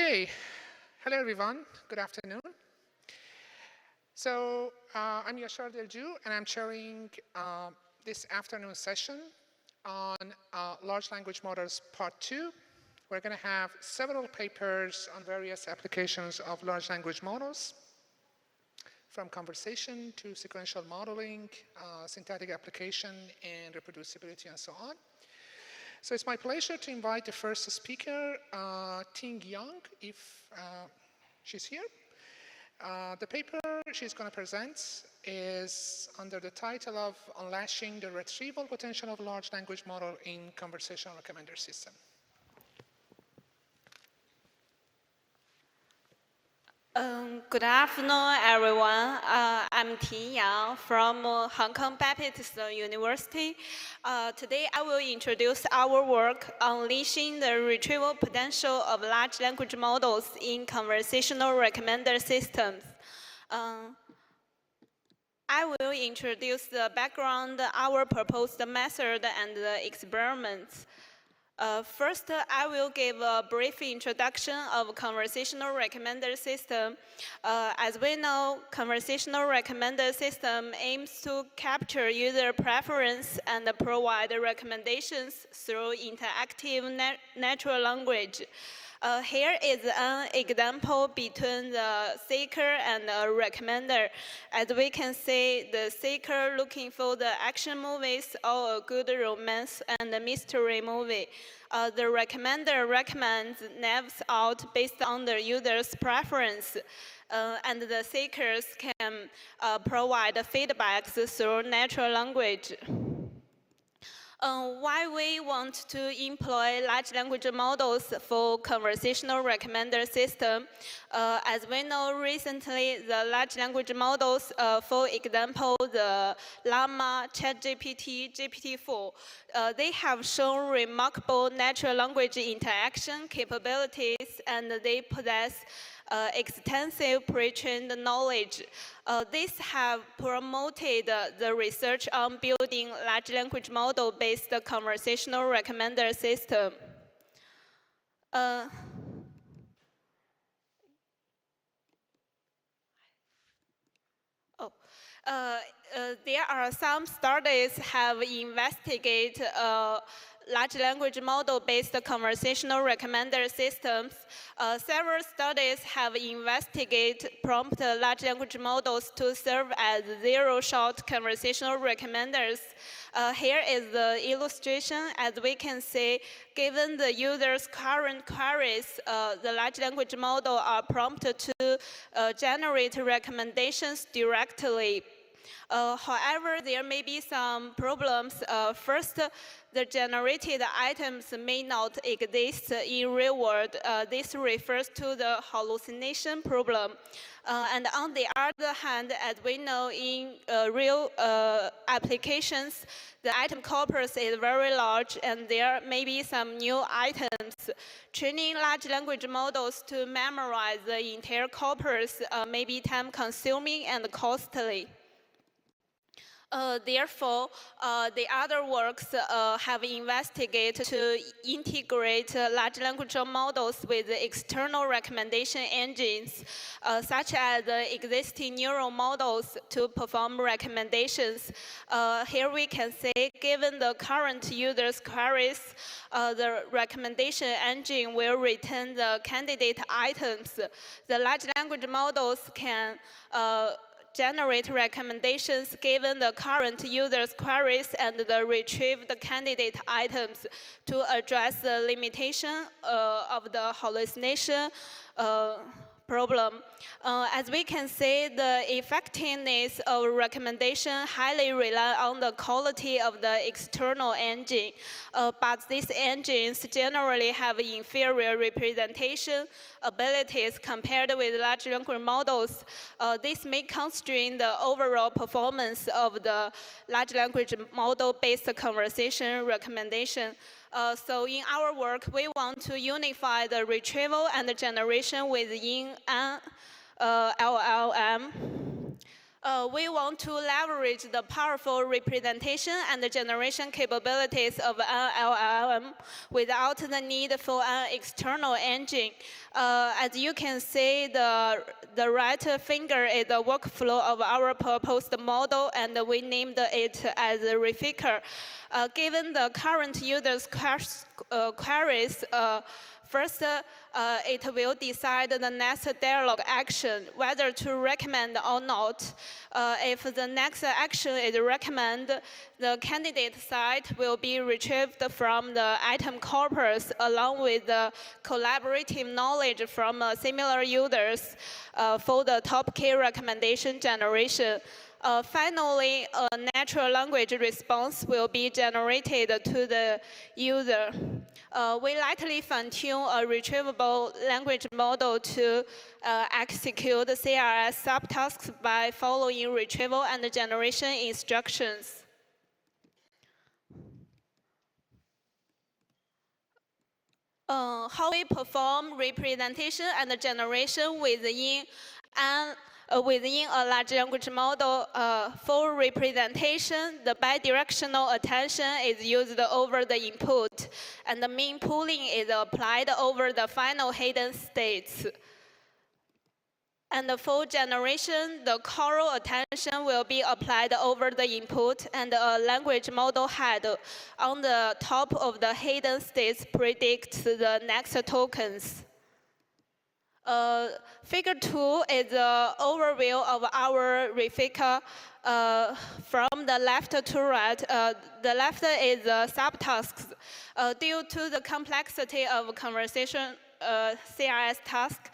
Okay, hello everyone, good afternoon. So I'm Yashar Delju and I'm chairing this afternoon session on large language models part 2. We're going to have several papers on various applications of large language models, from conversation to sequential modeling, syntactic application, and reproducibility, and so on. So it's my pleasure to invite the first speaker, Ting, if she's here. The paper she's going to present is under the title of Unleashing the Retrieval Potential of Large Language Model in Conversational Recommender System. Good afternoon, everyone. I'm Ting Yang from Hong Kong Baptist University. Today, I will introduce our work unleashing the retrieval potential of large language models in conversational recommender systems. I will introduce the background, our proposed method, and the experiments. First, I will give a brief introduction of conversational recommender system. As we know, conversational recommender system aims to capture user preference and provide recommendations through interactive natural language. Here is an example between the seeker and the recommender. As we can see, the seeker looking for the action movies or a good romance and a mystery movie. The recommender recommends names out based on the user's preference. And the seekers can provide feedbacks through natural language. Why we want to employ large language models for conversational recommender system? As we know recently, the large language models, for example, the Llama, ChatGPT, GPT-4, they have shown remarkable natural language interaction capabilities, and they possess extensive pre-trained knowledge. These have promoted the research on building large language model-based conversational recommender system. There are some studies have investigated large language model-based conversational recommender systems. Several studies have investigated prompt large language models to serve as zero-shot conversational recommenders. Here is the illustration. As we can see, given the user's current queries, the large language model are prompted to generate recommendations directly. However, there may be some problems. First, the generated items may not exist in real world. This refers to the hallucination problem. And on the other hand, as we know in real applications, the item corpus is very large and there may be some new items. Training large language models to memorize the entire corpus may be time consuming and costly. Therefore, the other works have investigated to integrate large language models with external recommendation engines, such as the existing neural models to perform recommendations. Here we can say, given the current user's queries, the recommendation engine will return the candidate items. The large language models can generate recommendations given the current user's queries and the retrieved candidate items to address the limitation of the hallucination problem. As we can see, the effectiveness of recommendation highly rely on the quality of the external engine, but these engines generally have inferior representation abilities compared with large language models. This may constrain the overall performance of the large language model-based conversation recommendation. So in our work, we want to unify the retrieval and the generation within an LLM. We want to leverage the powerful representation and the generation capabilities of an LLM without the need for an external engine. As you can see, the right finger is the workflow of our proposed model, and we named it as Retrieval. Given the current users' queries, first, it will decide the next dialogue action, whether to recommend or not. If the next action is recommend, the candidate site will be retrieved from the item corpus along with the collaborative knowledge from similar users for the top key recommendation generation. Finally, a natural language response will be generated to the user. We lightly fine-tune a retrievable language model to execute CRS subtasks by following retrieval and generation instructions. How we perform representation and generation within a large language model. For representation, the bidirectional attention is used over the input, and the mean pooling is applied over the final hidden states. And for generation, the choral attention will be applied over the input, and a language model head on the top of the hidden states predicts the next tokens. Figure 2 is an overview of our Retrieval from the left to right. The left is subtasks. Due to the complexity of conversation CRS task,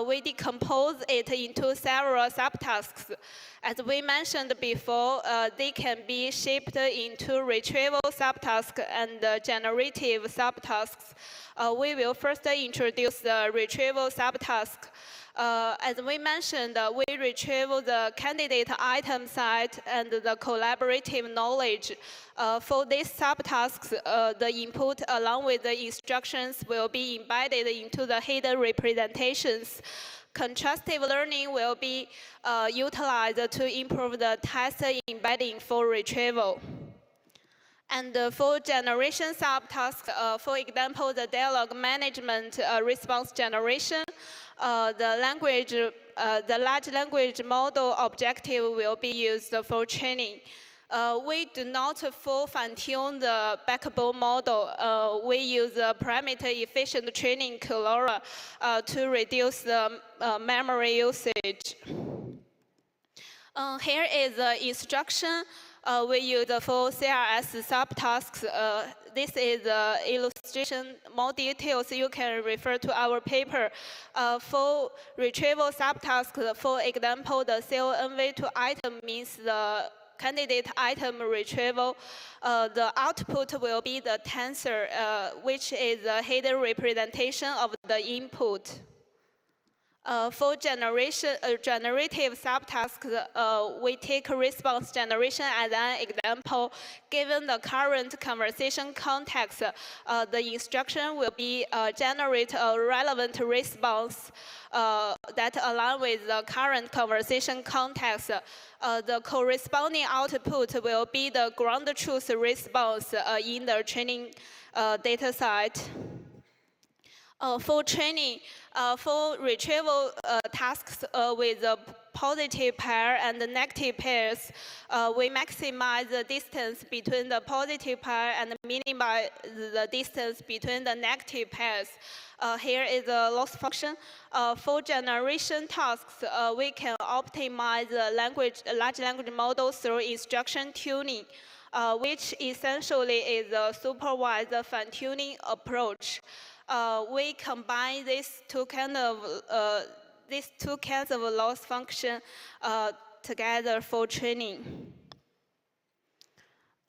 we decompose it into several subtasks. As we mentioned before, they can be shaped into retrieval subtasks and generative subtasks. We will first introduce the retrieval subtask. As we mentioned, we retrieve the candidate item site and the collaborative knowledge. For these subtasks, the input along with the instructions will be embedded into the hidden representations. Contrastive learning will be utilized to improve the test embedding for retrieval. And for generation subtasks, for example, the dialogue management response generation, the large language model objective will be used for training. We do not full fine-tune the backbone model. We use parameter-efficient training LoRa to reduce the memory usage. Here is the instruction we use for CRS subtasks. This is the illustration. More details you can refer to our paper. For retrieval subtasks, for example, the CONV to item means the candidate item retrieval. The output will be the tensor, which is a hidden representation of the input. For generative subtasks, we take response generation as an example. Given the current conversation context, the instruction will be generate a relevant response that align with the current conversation context. The corresponding output will be the ground truth response in the training data set. For training, for retrieval tasks with a positive pair and the negative pairs, we maximize the distance between the positive pair and minimize the distance between the negative pairs. Here is a loss function. For generation tasks, we can optimize the large language model through instruction tuning, which essentially is a supervised fine-tuning approach. We combine these two kinds of loss function together for training.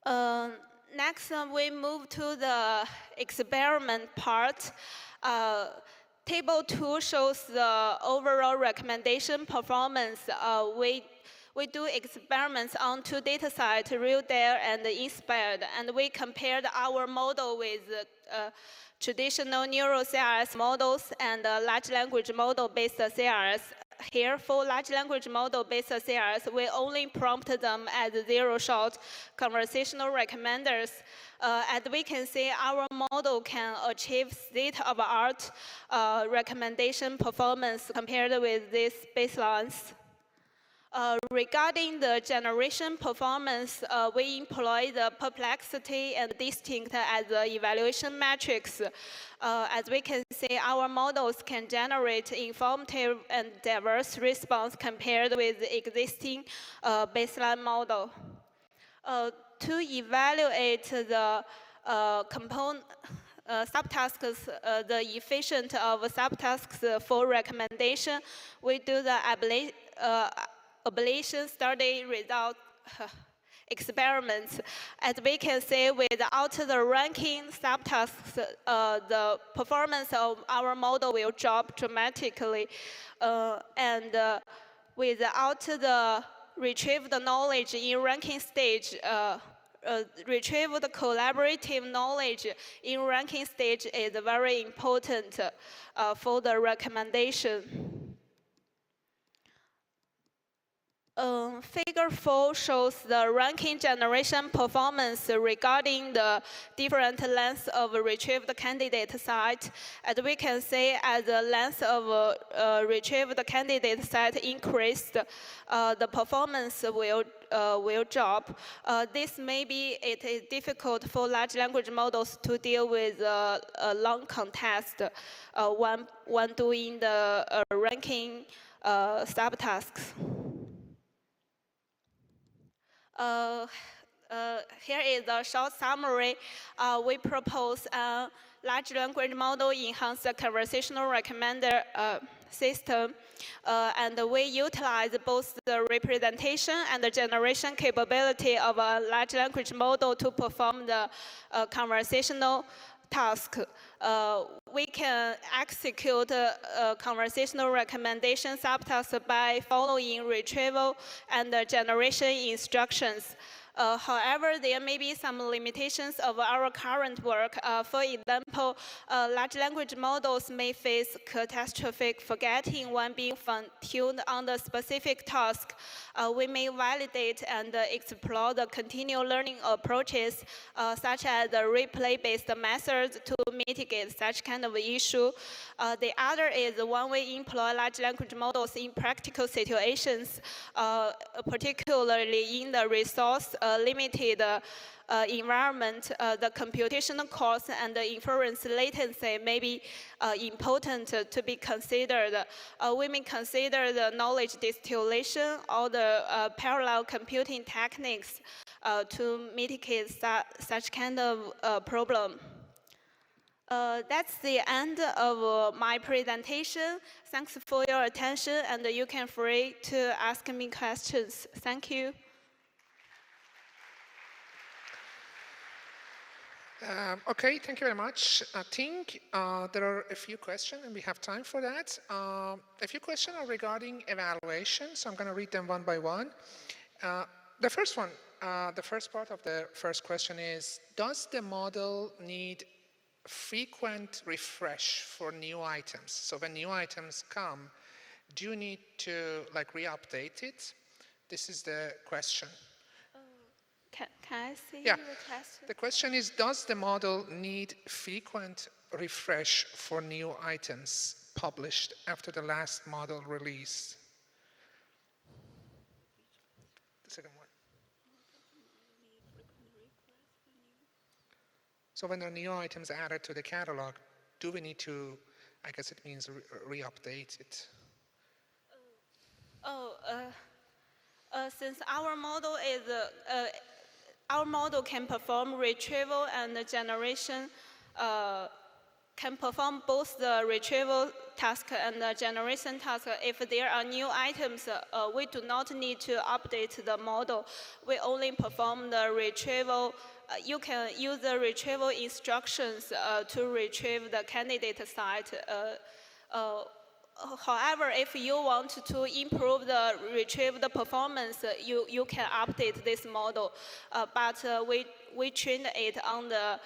Next, we move to the experiment part. Table 2 shows the overall recommendation performance. We do experiments on two data sets, RealDare and Inspired, and we compared our model with traditional neural CRS models and large language model-based CRS. here for large language model-based CRS, we only prompt them as zero-shot conversational recommenders. As we can see, our model can achieve state-of-art recommendation performance compared with these baselines. Regarding the generation performance, we employ the perplexity and distinct as the evaluation metrics. As we can see, our models can generate informative and diverse response compared with the existing baseline model. To evaluate the subtasks, the efficient of subtasks for recommendation, we do the ablation study result experiments. As we can see, without the ranking subtasks, the performance of our model will drop dramatically. Without the retrieved knowledge in ranking stage, retrieved collaborative knowledge in ranking stage is very important for the recommendation. Figure 4 shows the ranking generation performance regarding the different lengths of retrieved candidate set. As we can see, as the length of retrieved candidate set increased, the performance will drop. This maybe it is difficult for large language models to deal with a long context when doing the ranking subtasks. Here is a short summary. We propose a large language model enhanced conversational recommender system, and we utilize both the representation and the generation capability of a large language model to perform the conversational task. We can execute conversational recommendation subtasks by following retrieval and generation instructions. However, there may be some limitations of our current work. For example, large language models may face catastrophic forgetting when being fine-tuned on the specific task. We may validate and explore the continual learning approaches, such as the replay-based methods to mitigate such kind of issue. The other is when we employ large language models in practical situations, particularly in the resource limited environment, the computational cost and the inference latency may be important to be considered. We may consider the knowledge distillation or the parallel computing techniques to mitigate such kind of problem. That's the end of my presentation. Thanks for your attention, and you can free to ask me questions. Thank you. Okay, thank you very much. Ting, there are a few questions, and we have time for that. A few questions are regarding evaluation, so I'm going to read them one by one. The first one, the first part of the first question is, does the model need frequent refresh for new items? So when new items come, do you need to re-update it? This is the question. Can I see the question? The question is, does the model need frequent refresh for new items published after the last model release? The second one. So when there are new items added to the catalog, do we need to, I guess it means re-update it? Since our model can perform retrieval and generation, can perform both the retrieval task and the generation task. If there are new items, we do not need to update the model. We only perform the retrieval. You can use the retrieval instructions to retrieve the candidate set. However, if you want to improve the retrieved performance, you can update this model. But we trained it on the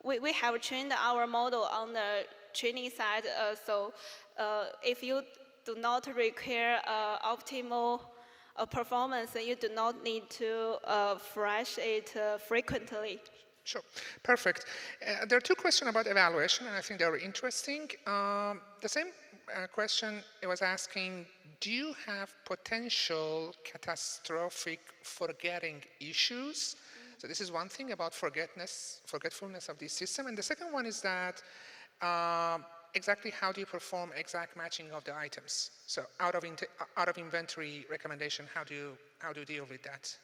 we have trained our model on the training side. So if you do not require optimal performance, you do not need to refresh it frequently. Sure, perfect. There are two questions about evaluation, and I think they're interesting. The same question it was asking, do you have potential catastrophic forgetting issues? So this is one thing about forgetfulness of the system. And the second one is that exactly how do you perform exact matching of the items? So out of inventory recommendation, how do you deal with that?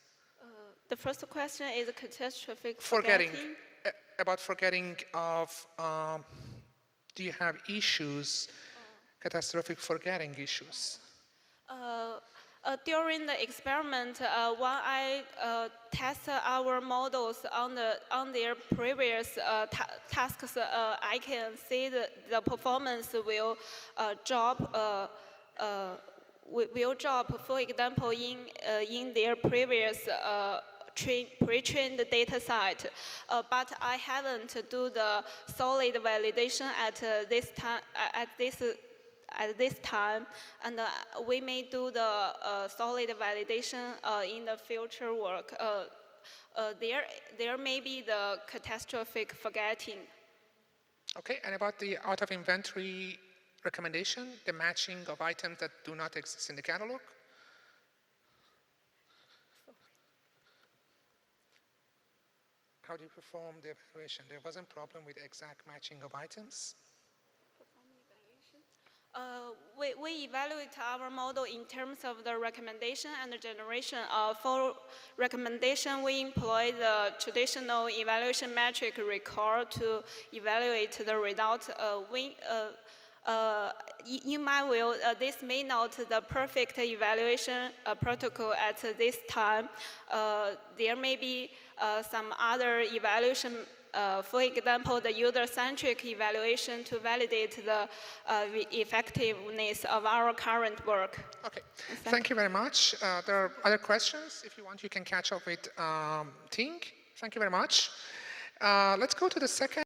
The first question is catastrophic Forgetting, forgetting. about forgetting of, do you have issues, catastrophic forgetting issues? During the experiment, when I test our models on their previous tasks, I can see the performance will drop. Will drop. For example, in their previous pre-trained data set, but I haven't do the solid validation at this time. At this time, and we may do the solid validation in the future work. There may be the catastrophic forgetting. Okay, and about the out of inventory recommendation, the matching of items that do not exist in the catalog? How do you perform the evaluation? There wasn't a problem with exact matching of items? We evaluate our model in terms of the recommendation and the generation. For recommendation, we employ the traditional evaluation metric record to evaluate the results. In my view, this may not the perfect evaluation protocol at this time. There may be some other evaluation. For example, the user-centric evaluation to validate the effectiveness of our current work. Okay, thank you very much. There are other questions. If you want, you can catch up with Ting. Thank you very much. Let's go to the second.